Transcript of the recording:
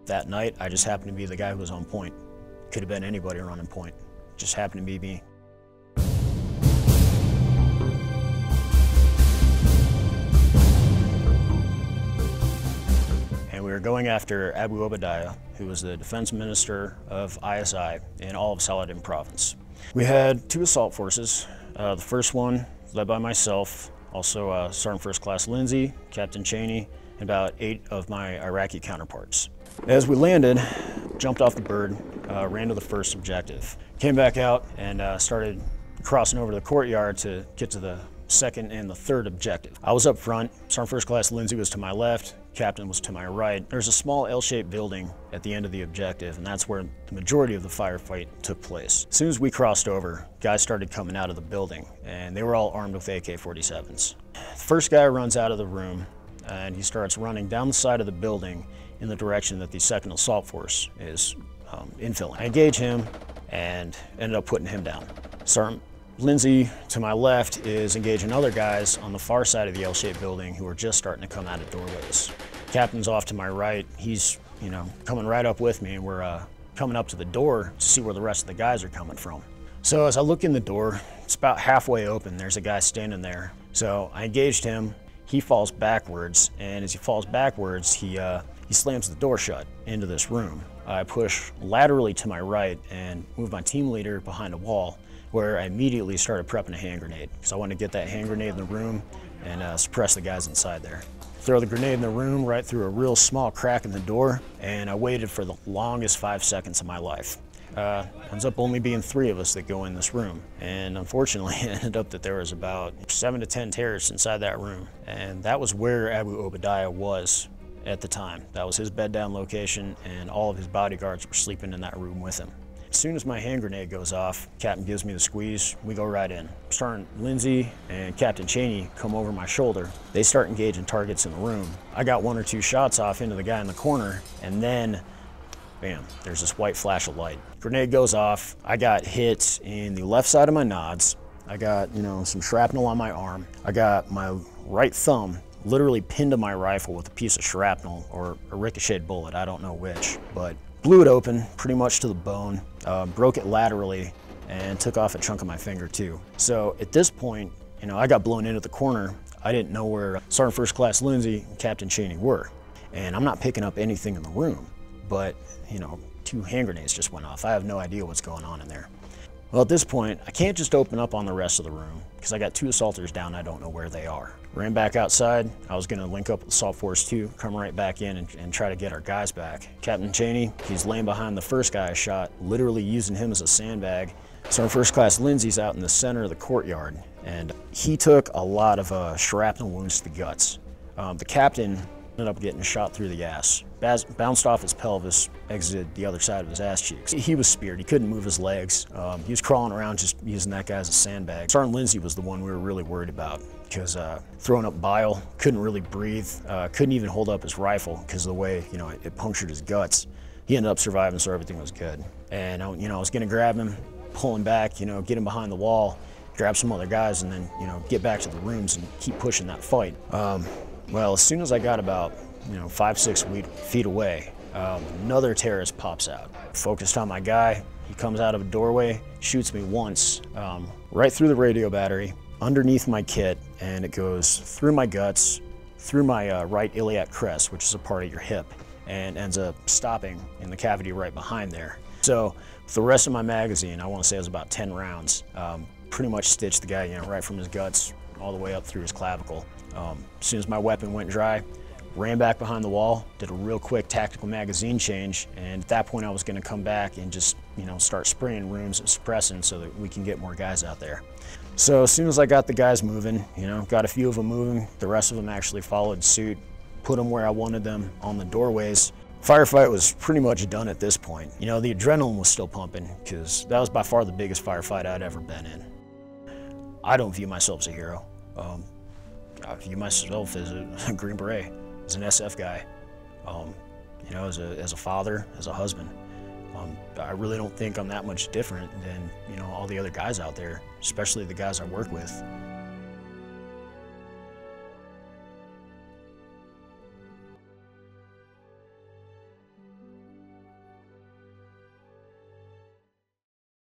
That night, I just happened to be the guy who was on point. Could have been anybody running point. Just happened to be me. And we were going after Abu Obadiah, who was the defense minister of ISI in all of Saladin province. We had 2 assault forces. The first one led by myself, also Sergeant First Class Lindsay, Captain Cheney, and about 8 of my Iraqi counterparts. As we landed, jumped off the bird, ran to the first objective. Came back out and started crossing over the courtyard to get to the second and the third objective. I was up front, Sergeant First Class Lindsay was to my left, Captain was to my right. There's a small L-shaped building at the end of the objective, and that's where the majority of the firefight took place. As soon as we crossed over, guys started coming out of the building, and they were all armed with AK-47s. The first guy runs out of the room, and he starts running down the side of the building in the direction that the second assault force is infilling. I engage him and ended up putting him down. Sergeant Lindsay, to my left, is engaging other guys on the far side of the L-shaped building who are just starting to come out of doorways. Captain's off to my right. He's, coming right up with me, and we're coming up to the door to see where the rest of the guys are coming from. So as I look in the door, it's about halfway open. There's a guy standing there. So I engaged him. He falls backwards, and as he falls backwards, he slams the door shut into this room. I push laterally to my right and move my team leader behind a wall, where I immediately started prepping a hand grenade, because I wanted to get that hand grenade in the room and suppress the guys inside there. Throw the grenade in the room right through a real small crack in the door, and I waited for the longest 5 seconds of my life. Ends up only being 3 of us that go in this room, and unfortunately it ended up that there was about 7 to 10 terrorists inside that room, and that was where Abu Obadiah was at the time. That was his bed down location, and all of his bodyguards were sleeping in that room with him. As soon as my hand grenade goes off, Captain gives me the squeeze, we go right in. Sergeant Lindsay and Captain Cheney come over my shoulder. They start engaging targets in the room. I got 1 or 2 shots off into the guy in the corner, and then, bam, there's this white flash of light. Grenade goes off. I got hit in the left side of my nods. I got, some shrapnel on my arm. I got my right thumb literally pinned to my rifle with a piece of shrapnel or a ricocheted bullet, I don't know which, but blew it open pretty much to the bone, broke it laterally, and took off a chunk of my finger too. So at this point, I got blown into the corner. I didn't know where Sergeant First Class Lindsay and Captain Cheney were. And I'm not picking up anything in the room, but 2 hand grenades just went off. I have no idea what's going on in there. Well, at this point, I can't just open up on the rest of the room because I got 2 assaulters down. I don't know where they are. Ran back outside. I was going to link up with Assault Force 2, come right back in and try to get our guys back. Captain Cheney, he's laying behind the first guy I shot, literally using him as a sandbag. So our First Class Lindsay's out in the center of the courtyard, and he took a lot of shrapnel wounds to the guts. The captain ended up getting shot through the ass. Bounced off his pelvis, exited the other side of his ass cheeks. He was speared. He couldn't move his legs. He was crawling around just using that guy as a sandbag. Sergeant Lindsay was the one we were really worried about because throwing up bile, couldn't really breathe, couldn't even hold up his rifle because of the way it punctured his guts. He ended up surviving, so everything was good. And I was going to grab him, pull him back, get him behind the wall, grab some other guys, and then get back to the rooms and keep pushing that fight. Well, as soon as I got about 5-6 feet away, another terrorist pops out. Focused on my guy, he comes out of a doorway, shoots me once, right through the radio battery, underneath my kit, and it goes through my guts, through my right iliac crest, which is a part of your hip, and ends up stopping in the cavity right behind there. So with the rest of my magazine, I want to say it was about 10 rounds, pretty much stitched the guy right from his guts all the way up through his clavicle. As soon as my weapon went dry, ran back behind the wall, did a real quick tactical magazine change, and at that point I was going to come back and just start spraying rooms and suppressing so that we can get more guys out there. So as soon as I got the guys moving, got a few of them moving, the rest of them actually followed suit, put them where I wanted them on the doorways. Firefight was pretty much done at this point. The adrenaline was still pumping because that was by far the biggest firefight I'd ever been in. I don't view myself as a hero. I view myself as a Green Beret, as an SF guy, as a father, as a husband. I really don't think I'm that much different than all the other guys out there, especially the guys I work with.